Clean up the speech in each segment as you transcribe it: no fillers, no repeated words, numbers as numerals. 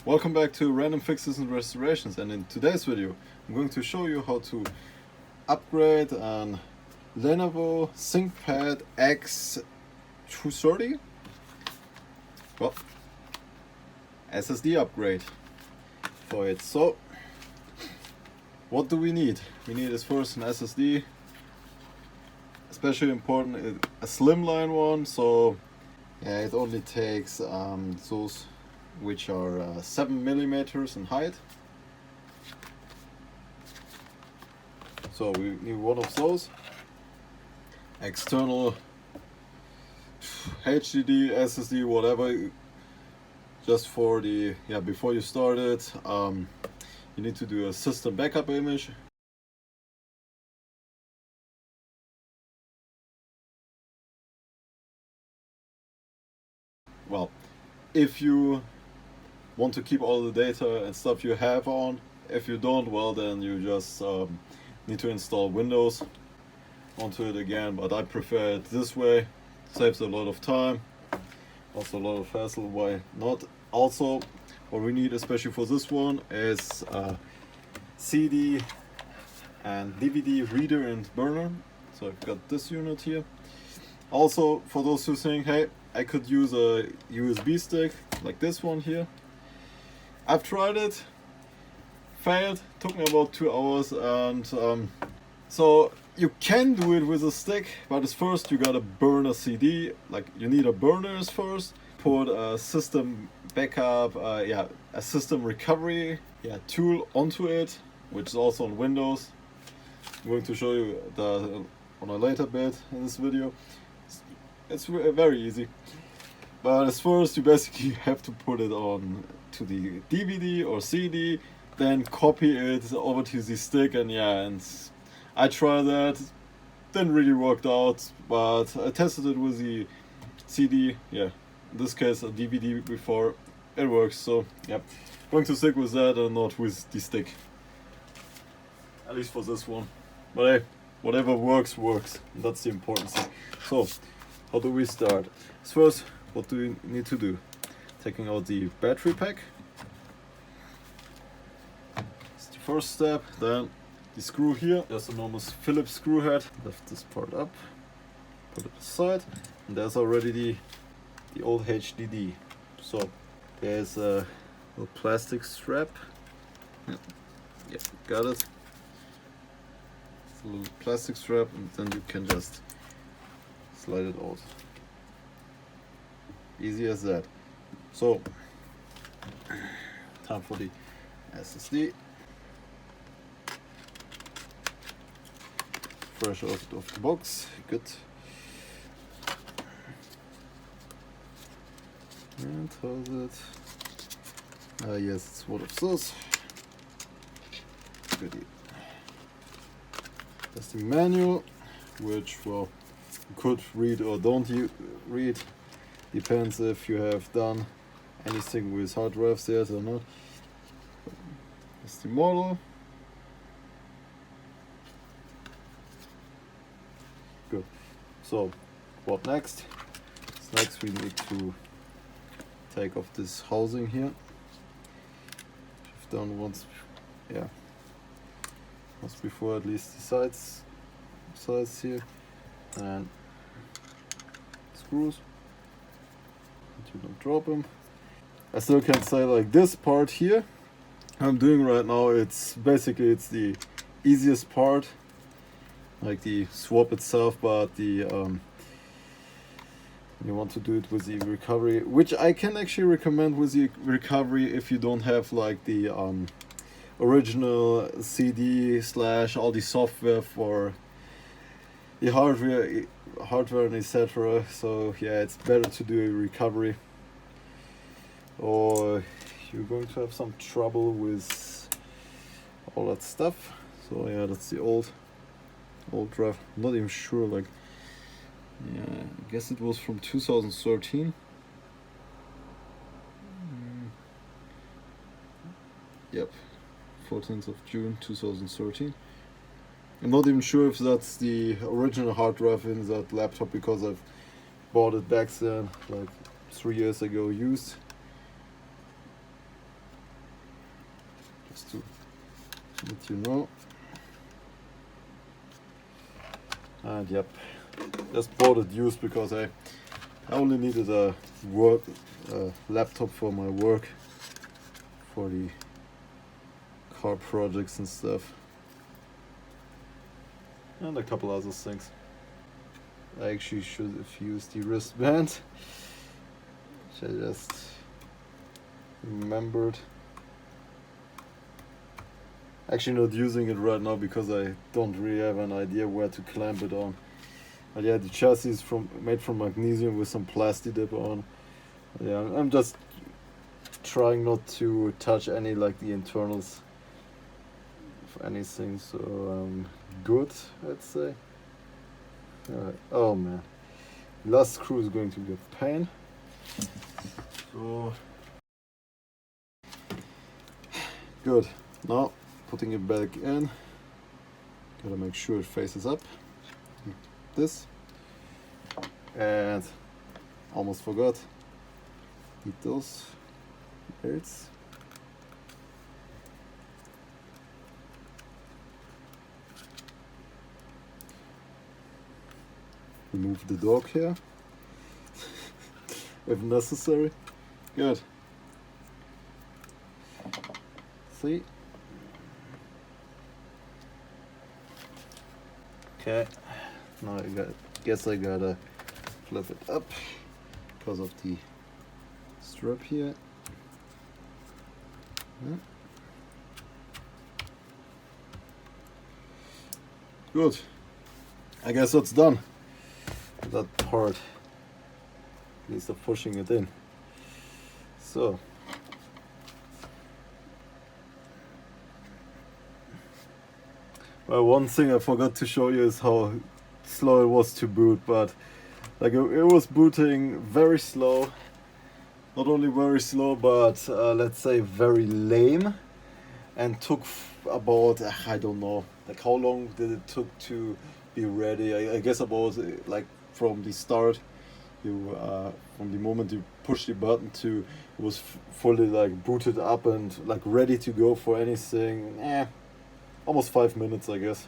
Welcome back to Random Fixes and Restorations, and in today's video I'm going to show you how to upgrade an Lenovo ThinkPad X230 SSD upgrade for it. So what do we need? We need is first an SSD, especially important a slimline one, so yeah, it only takes those which are 7mm in height. So we need one of those. External HDD, SSD, whatever, just for the, before you start it, you need to do a system backup image. Well, if you want to keep all the data and stuff you have on. If you don't, well, then you just need to install Windows onto it again, but I prefer it this way. Saves a lot of time, also a lot of hassle. Why not? Also, what we need, especially for this one, is CD and DVD reader and burner. So I've got this unit here. Also, for those who think, hey, I could use a USB stick like this one here. I've tried it, failed, took me about 2 hours, and so you can do it with a stick, but it's first you gotta burn a CD. Like, you need a burner first, put a system backup, a system recovery tool onto it, which is also on Windows. I'm going to show you on a later bit in this video. It's very easy, but as first you basically have to put it on to the DVD or CD, then copy it over to the stick, and I tried that, didn't really work out, but I tested it with the CD, in this case a DVD before, it works. So going to stick with that and not with the stick, at least for this one. But hey, whatever works, that's the important thing. So how do we start? First, what do we need to do? Taking out the battery pack. It's the first step. Then the screw here. There's a normal Phillips screw head. Lift this part up, put it aside, and there's already the old HDD. So there's a little plastic strap. Got it. It's a little plastic strap, and then you can just slide it out. Easy as that. So, time for the SSD. Fresh out of the box. Good. And how's it? Yes, it's one of those. Good. That's the manual, which, well, you could read or don't read. Depends if you have done anything with hard drives yet or not. That's the model. Good. So, what next? Next we need to take off this housing here. I've done once before, at least the sides here, and screws. You don't drop them. I still can say, like, this part here I'm doing right now, it's the easiest part, like the swap itself, but the you want to do it with the recovery, which I can actually recommend with the recovery if you don't have like the original CD / all the software for the hardware and etc. So it's better to do a recovery, or you're going to have some trouble with all that stuff. So that's the old drive. I'm not even sure, like, I guess it was from 2013. Yep, 14th of June 2013. I'm not even sure if that's the original hard drive in that laptop, because I've bought it back then, like 3 years ago, used. just to let you know. And yep, just bought it used because I only needed a laptop for my work, for the car projects and stuff, and a couple other things. I actually should have used the wristband, which I just remembered. Actually not using it right now because I don't really have an idea where to clamp it on. But yeah, the chassis is made from magnesium with some plastic dip on. Yeah, I'm just trying not to touch any like the internals of anything, so good, I'd say. Alright. Oh man, last screw is going to be a pain. So good. Now putting it back in. Gotta make sure it faces up. This. And almost forgot. Need those bolts. Remove the dog here if necessary. Good. See? Okay. Now guess I gotta flip it up because of the strap here. Yeah. Good. I guess that's done. That part needs to pushing it in. So well, one thing I forgot to show you is how slow it was to boot, but like it was booting very slow. Not only very slow, but let's say very lame, and took about I don't know, like how long did it took to be ready? I guess about like from the start, you from the moment you push the button to it was fully like booted up and like ready to go for anything. Almost 5 minutes, I guess,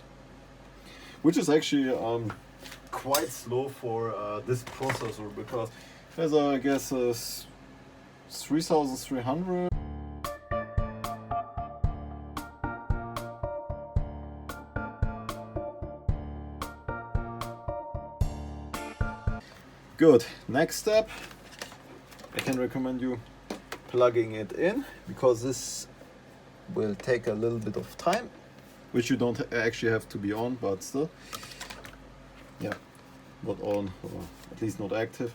which is actually quite slow for this processor, because it has I guess 3300. Good. Next step, I can recommend you plugging it in, because this will take a little bit of time, which you don't actually have to be on, but still, yeah, not on, or at least not active.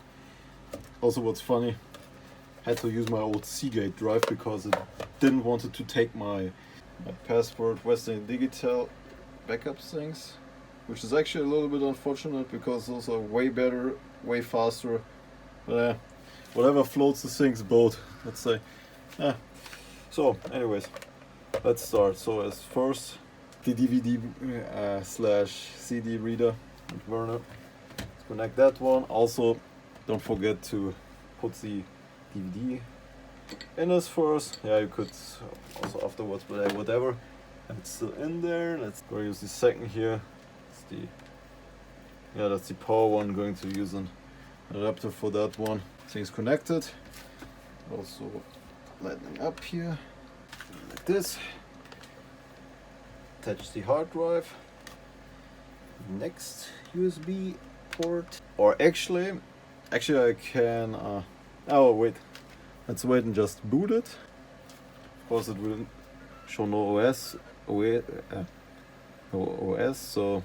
Also, what's funny, I had to use my old Seagate drive because it didn't want to take my Passport Western Digital backup things, which is actually a little bit unfortunate because those are way better, way faster. But whatever floats the thing's boat, let's say. So, anyways, let's start. So, as first, the DVD slash CD reader and burner. Let's connect that one. Also, don't forget to put the DVD in as first. Yeah, you could also afterwards, but whatever. And it's still in there. Let's go use the second here. That's the power one. Going to use an adapter for that one. Things connected. Also lightning up here like this. Attach the hard drive. Next USB port. Or actually I can. Oh wait, let's wait and just boot it. Of course, it will show no OS. No OS. So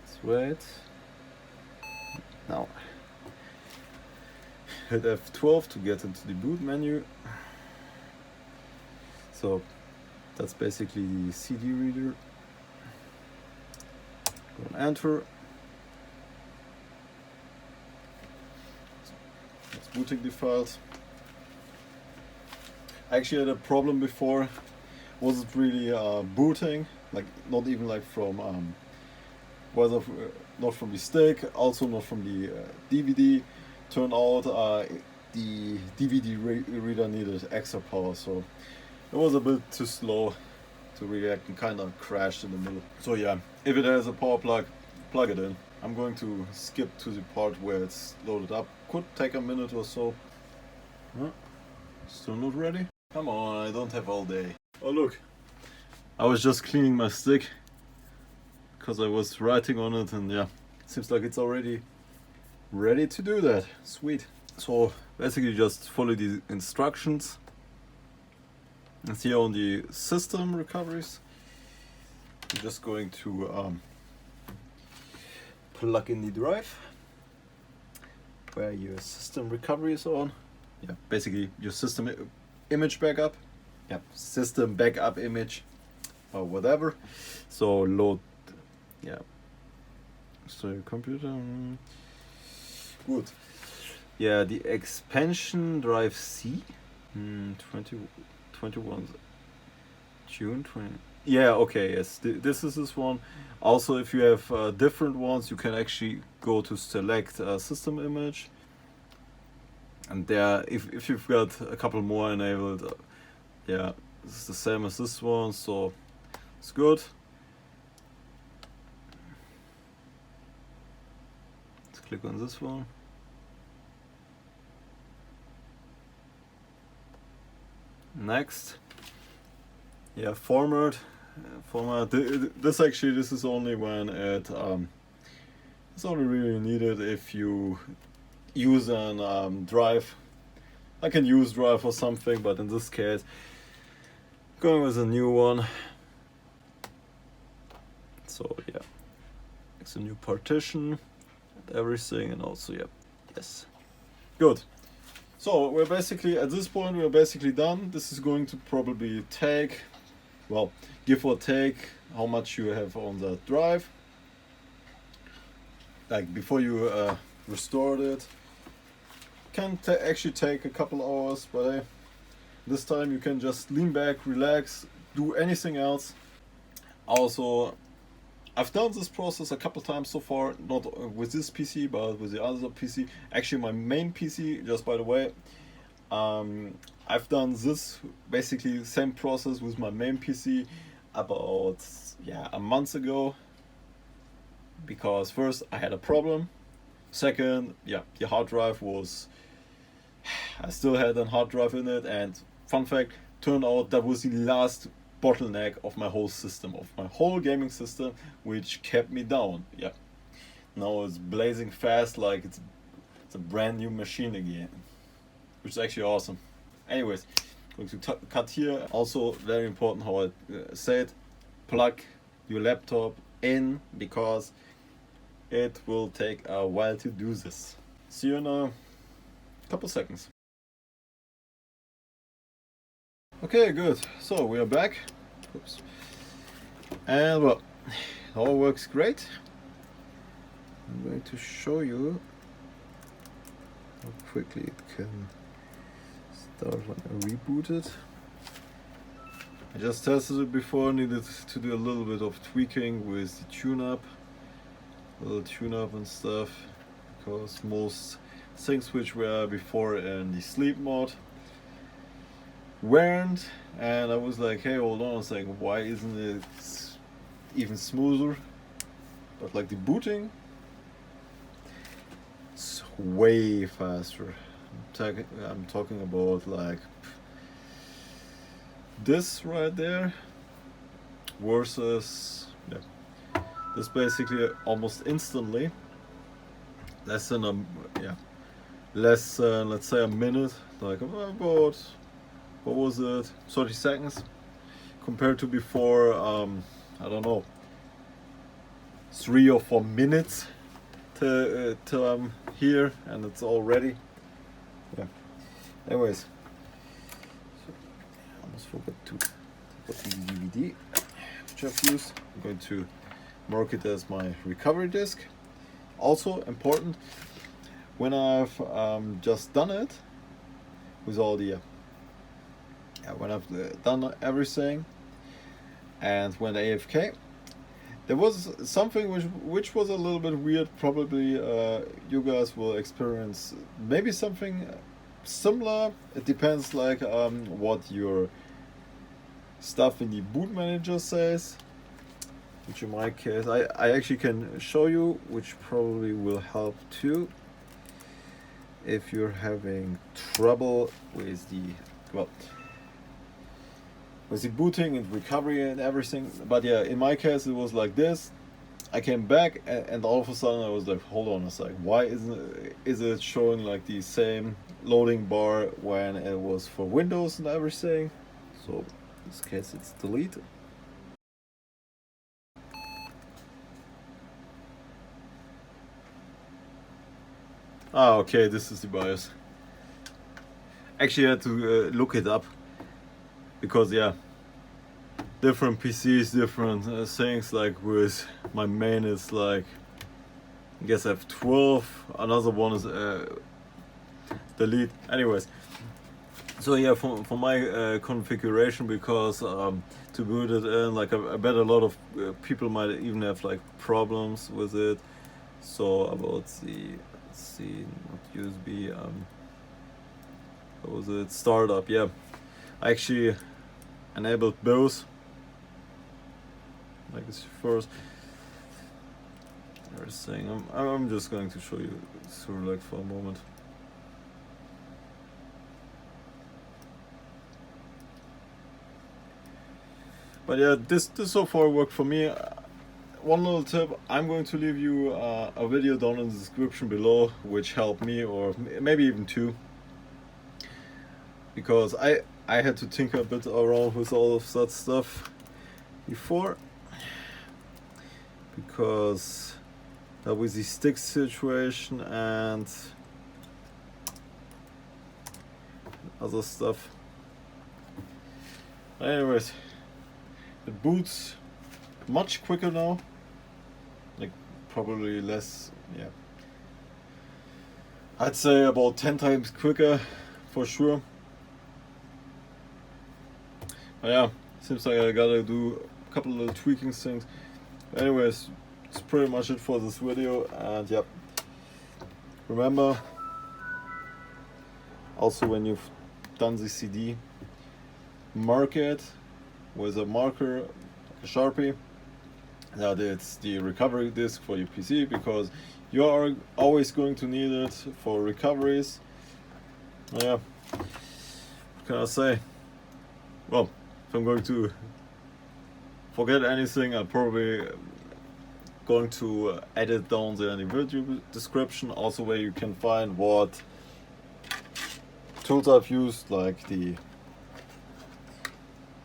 let's wait. Now hit F12 to get into the boot menu. So that's basically the CD reader. Go and enter. It's booting the files. I actually had a problem before. Wasn't really booting, like not even like from not from the stick, also not from the DVD. Turned out the DVD reader needed extra power, so It was a bit too slow to react and kind of crashed in the middle. So yeah, if it has a power plug, plug it in. I'm going to skip to the part where it's loaded up. Could take a minute or so. Huh? Still not ready? Come on, I don't have all day. Oh look, I was just cleaning my stick because I was writing on it, and yeah, seems like it's already ready to do that. Sweet. So basically just follow the instructions. And here on the system recoveries, I'm just going to plug in the drive where your system recovery is on. Yeah, basically your system image backup. Yeah, system backup image or whatever. So load, yeah. So your computer, good. Yeah, the expansion drive C, 21 June 20. Yeah, okay, yes, this is this one. Also, if you have different ones, you can actually go to select system image, and there, if you've got a couple more enabled, yeah, this is the same as this one, so it's good. Let's click on this one. Next, yeah, format. This actually, this is only when it's only really needed if you use an drive, like a used drive or something. But in this case, going with a new one. So yeah, it's a new partition and everything, and also yeah, yes, good. So we're basically, at this point, we're basically done. This is going to probably take, well, give or take how much you have on the drive. Like before you restored it. Can actually take a couple hours, but this time you can just lean back, relax, do anything else. Also, I've done this process a couple times so far, not with this PC, but with the other PC. Actually, my main PC, just by the way, I've done this basically same process with my main PC about a month ago. Because first I had a problem. Second, the hard drive was, I still had a hard drive in it, and fun fact, turned out that was the last bottleneck of my whole system, of my whole gaming system, which kept me down. Yeah, now it's blazing fast like it's a brand new machine again, which is actually awesome. Anyways, going to cut here. Also very important how I said, plug your laptop in, because it will take a while to do this. See you in a couple seconds. Okay, good. So we are back. Oops. And well, it all works great. I'm going to show you how quickly it can start when I reboot it. I just tested it before, needed to do a little bit of tweaking with the tune-up, and stuff, because most things which were before in the sleep mode weren't, and I was like, hey, hold on a second, why isn't it even smoother? But like the booting, it's way faster. I'm talking about like this right there versus this basically almost instantly, less than let's say a minute, like about, what was it, 30 seconds, compared to before, I don't know, 3 or 4 minutes till I'm here and it's all ready. Yeah. Anyways, I almost forgot to put the DVD which I've used. I'm going to mark it as my recovery disk. Also important, when I've just done it with all the when I've done everything and went AFK, there was something which was a little bit weird. Probably you guys will experience maybe something similar. It depends like what your stuff in the boot manager says, which in my case I actually can show you, which probably will help too if you're having trouble with the, well, with the booting and recovery and everything. But yeah, in my case it was like this. I came back and all of a sudden I was like, hold on a sec, why is it showing like the same loading bar when it was for Windows and everything? So in this case it's delete. Ah, okay, this is the BIOS. Actually I had to look it up, because yeah, different PCs, different things. Like with my main is like, I guess I have 12, another one is delete. Anyways, so yeah, for my configuration, because to boot it in, like I bet a lot of people might even have like problems with it. So about the, let's see, not USB, what was it, startup, yeah, I actually enabled both, like this first. Everything. I'm just going to show you through like for a moment. But yeah, this so far worked for me. One little tip, I'm going to leave you a video down in the description below, which helped me, or maybe even two, because I had to tinker a bit around with all of that stuff before, because with the stick situation and other stuff. Anyways, it boots much quicker now, like probably less, yeah, I'd say about 10 times quicker for sure. But yeah, seems like I gotta do a couple of little tweaking things. Anyways, it's pretty much it for this video, and yep, remember also when you've done the CD, mark it with a marker, like a Sharpie, that it's the recovery disk for your PC, because you are always going to need it for recoveries. Yeah, what can I say? Well, if I'm going to forget anything, I'm probably going to edit down there in the video description, also where you can find what tools I've used, like the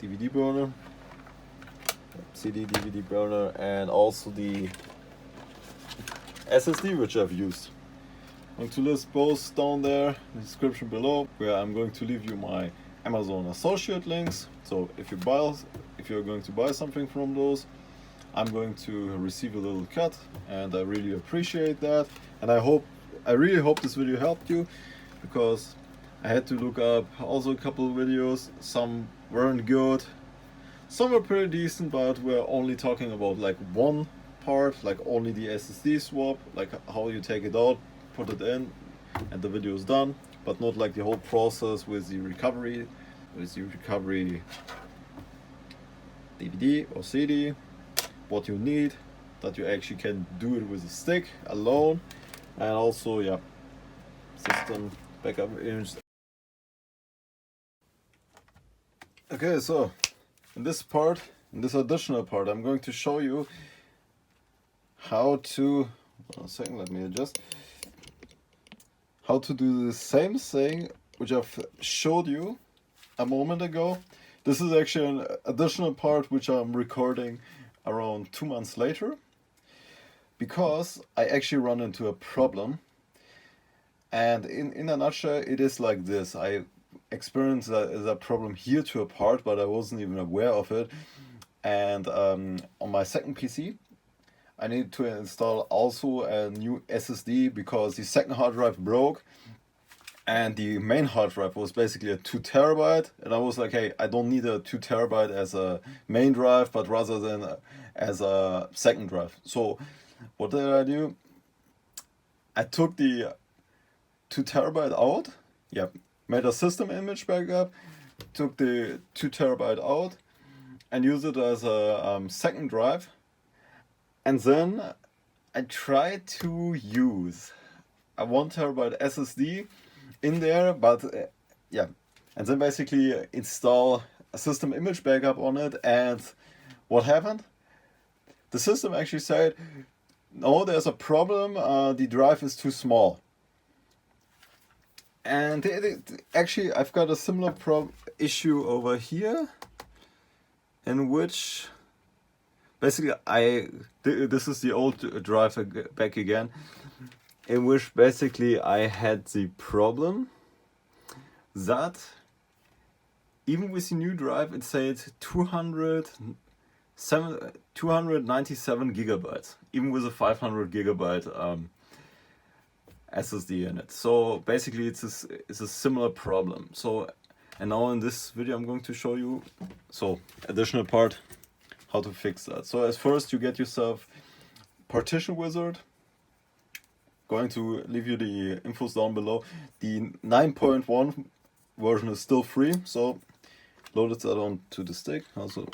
DVD burner, CD DVD burner, and also the SSD which I've used. I'm going to list both down there in the description below, where I'm going to leave you my Amazon associate links. So if you're going to buy something from those, I'm going to receive a little cut, and I really appreciate that. And I really hope this video helped you, because I had to look up also a couple of videos. Some weren't good, some were pretty decent, but we're only talking about like one part, like only the SSD swap, like how you take it out, put it in, and the video is done, but not like the whole process with the recovery DVD or CD, what you need, that you actually can do it with a stick alone, and also, yeah, system backup image. Okay, so in this additional part, I'm going to show you how to, one second, let me adjust, how to do the same thing which I've showed you a moment ago. This is actually an additional part which I'm recording around 2 months later, because I actually run into a problem. And in a nutshell, it is like this. I experienced that problem here to a part, but I wasn't even aware of it. And on my second PC, I need to install also a new SSD, because the second hard drive broke, and the main hard drive was basically a 2 terabyte, and I was like, hey, I don't need a 2 terabyte as a main drive, but rather than as a second drive. So what did I do? I took the 2 terabyte out, yeah, made a system image backup, took the 2 terabyte out, and use it as a second drive. And then I tried to use a 1 TB SSD in there, but yeah, and then basically install a system image backup on it. And what happened? The system actually said, no, there's a problem, the drive is too small. And actually I've got a similar issue over here, in which basically this is the old drive back again, in which basically I had the problem that even with the new drive it said 297 gigabytes, even with a 500 gigabyte SSD in it. So basically it's a similar problem. So, and now in this video I'm going to show you, so additional part, how to fix that. So as first you get yourself Partition Wizard. Going to leave you the infos down below. The 9.1 version is still free, so load that onto the stick. Also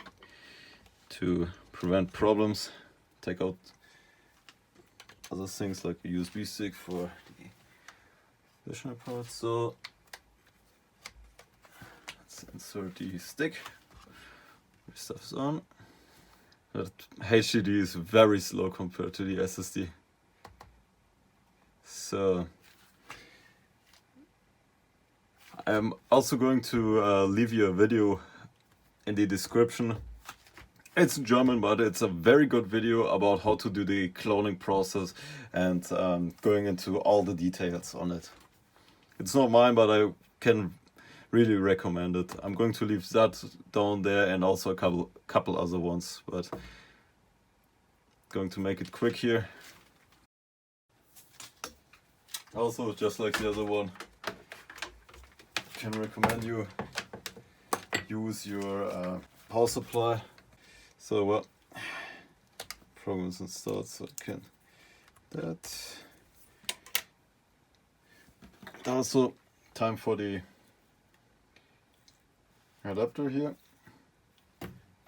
to prevent problems, take out other things like a USB stick for the additional parts. So let's insert the stick. Stuff's on. That HDD is very slow compared to the SSD. So I'm also going to leave you a video in the description. It's in German, but it's a very good video about how to do the cloning process and going into all the details on it. It's not mine, but I can really recommend it. I'm going to leave that down there and also a couple other ones, but going to make it quick here. Also, just like the other one, can recommend you use your power supply. So well, programs installed, so I can that. Also, time for the adapter here.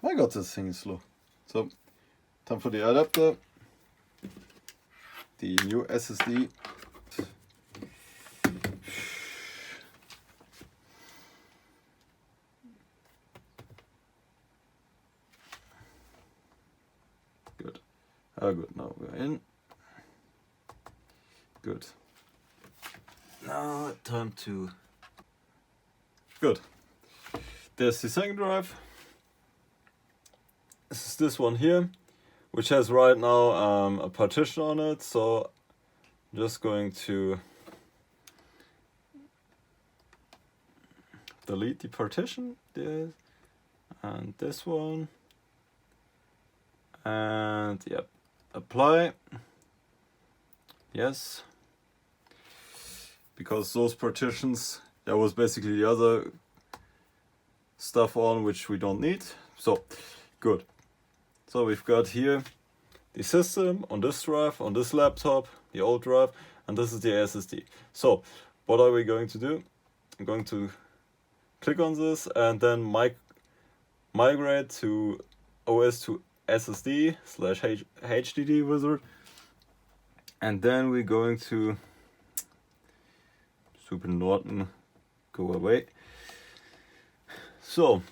My god, this thing is slow. So, time for the adapter. The new SSD. Good. Oh, good. Now we're in. Good. Now time to. Good. There's the second drive. This is this one here, which has right now a partition on it. So I'm just going to delete the partition, this and this one, and yep, apply. Yes, because those partitions, that was basically the other stuff on which we don't need. So good. So we've got here the system on this drive, on this laptop, the old drive, and this is the SSD. So what are we going to do? I'm going to click on this and then migrate to OS to SSD / HDD wizard, and then we're going to Super Norton go away. So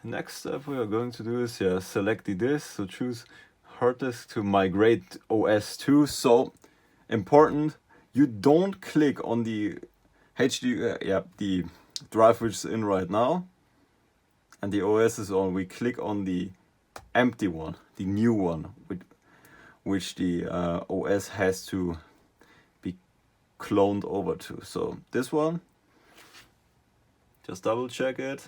next step we are going to do is select the disk. So choose hard disk to migrate OS to. So important, you don't click on the HD the drive which is in right now and the OS is on. We click on the empty one, the new one, which the OS has to be cloned over to. So this one, just double check it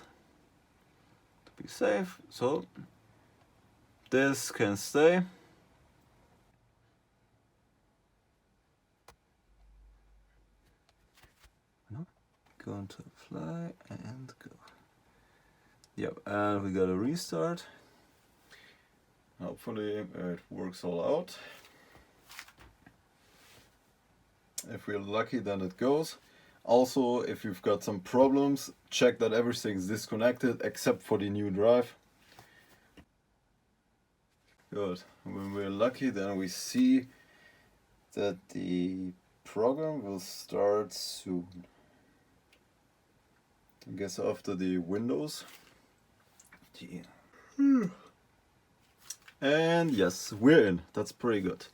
to be safe. So this can stay. Going to apply and go. Yep, and we got a restart. Hopefully it works all out. If we're lucky, then it goes. Also, if you've got some problems, check that everything is disconnected except for the new drive. Good. When we're lucky, then we see that the program will start soon. I guess after the Windows. And yes, we're in. That's pretty good.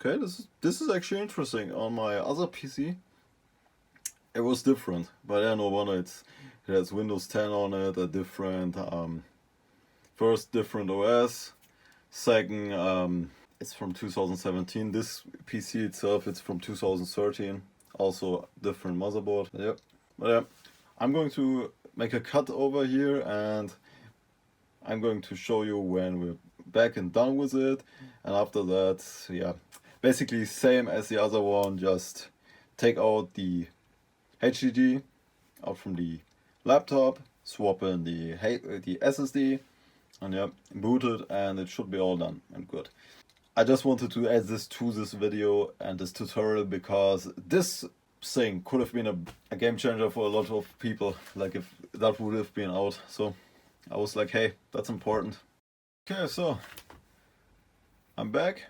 Okay, this is actually interesting. On my other PC, it was different, but yeah, no wonder it has Windows 10 on it, a different first different OS, second it's from 2017. This PC itself, it's from 2013, also different motherboard. But yeah, I'm going to make a cut over here, and I'm going to show you when we're back and done with it, and after that, yeah, basically same as the other one, just take out the HDD out from the laptop, swap in the SSD, and yeah, boot it, and it should be all done and good. I just wanted to add this to this video and this tutorial because this thing could have been a game changer for a lot of people, like if that would have been out. So I was like, hey, that's important. Okay, so I'm back.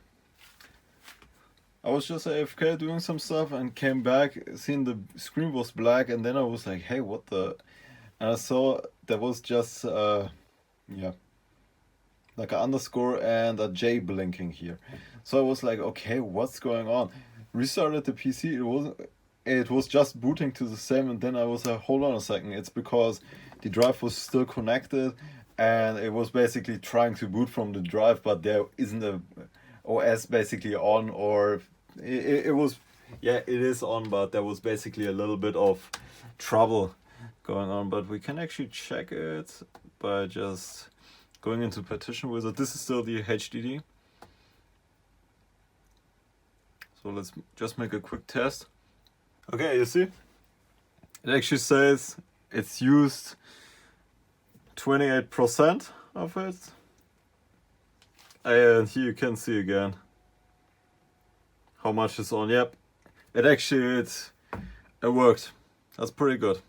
I was just AFK doing some stuff and came back, seeing the screen was black, and then I was like, hey, what the? And I saw there was just yeah, like an underscore and a J blinking here. So I was like, okay, what's going on? Restarted the PC, it was just booting to the same, and then I was like, hold on a second, it's because the drive was still connected and it was basically trying to boot from the drive, but there isn't a OS basically on, or it was, yeah, it is on, but there was basically a little bit of trouble going on. But we can actually check it by just going into Partition Wizard. This is still the HDD. So let's just make a quick test. Okay, you see? It actually says it's used 28% of it. And here you can see again how much is on. Yep, it worked. That's pretty good.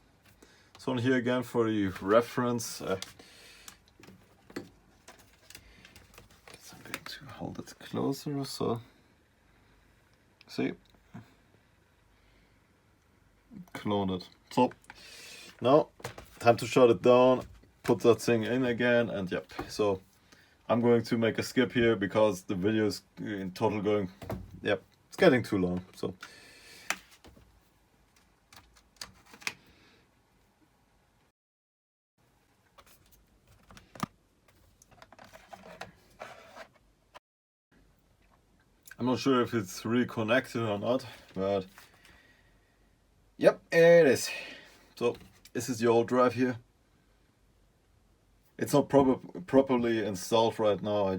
So on here again for the reference. I'm going to hold it closer, so see, clone it. So now time to shut it down, put that thing in again, and yep. So I'm going to make a skip here because the video is in total going, yep, it's getting too long. So I'm not sure if it's really connected or not, but yep, it is. So this is the old drive here. It's not properly installed right now. I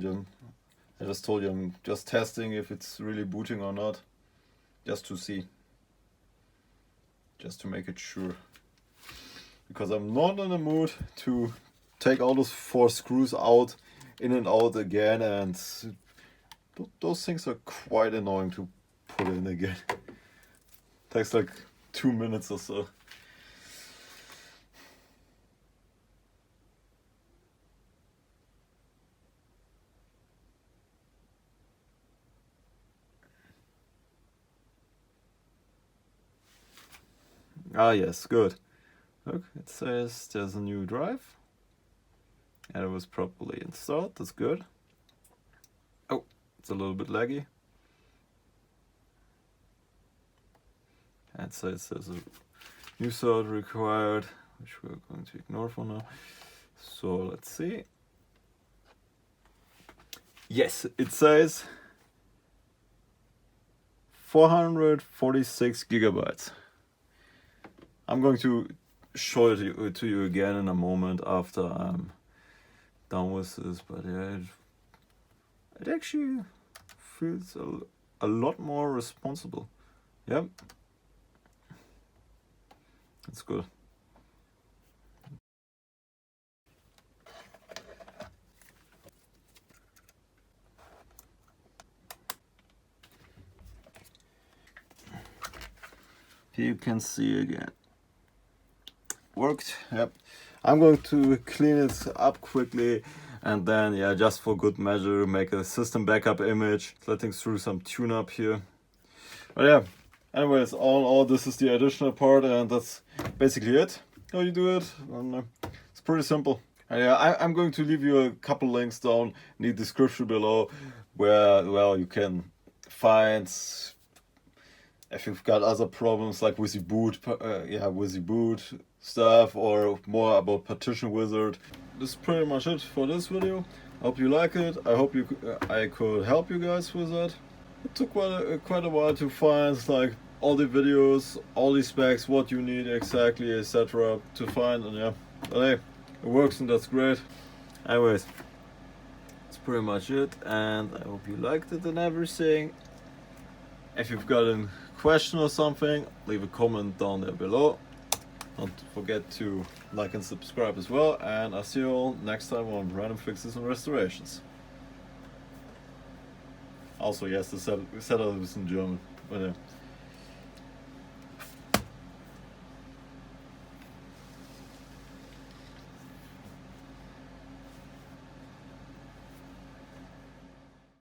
just told you I'm just testing if it's really booting or not, just to see, just to make it sure, because I'm not in the mood to take all those 4 screws out, in and out again, and those things are quite annoying to put in again. Takes like 2 minutes or so. Ah yes, good. Look, it says there's a new drive and it was properly installed. That's good. Oh, it's a little bit laggy. And so it says a new sort required, which we're going to ignore for now. So let's see. Yes, it says 446 gigabytes. I'm going to show it to you again in a moment after I'm done with this, but yeah, it actually feels a lot more responsible. Yep, that's good. here you can see again. Worked. Yep. I'm going to clean it up quickly, and then yeah, just for good measure, make a system backup image, letting through some tune up here. But yeah, anyways, all in all, this is the additional part, and that's basically it. How you do it, and it's pretty simple. And yeah, I'm going to leave you a couple links down in the description below, where well you can find, if you've got other problems like with the boot, with the boot stuff, or more about Partition Wizard. This is pretty much it for this video. I hope you like it. I hope I could help you guys with that. It took quite a while to find like all the videos, all the specs, what you need exactly, etc. to find, and yeah, but hey, it works and that's great. Anyways, that's pretty much it, and I hope you liked it and everything. If you've got a question or something, leave a comment down there below. Don't forget to like and subscribe as well, and I'll see you all next time on Random Fixes and Restorations. Also, yes, the setup is in German, but yeah.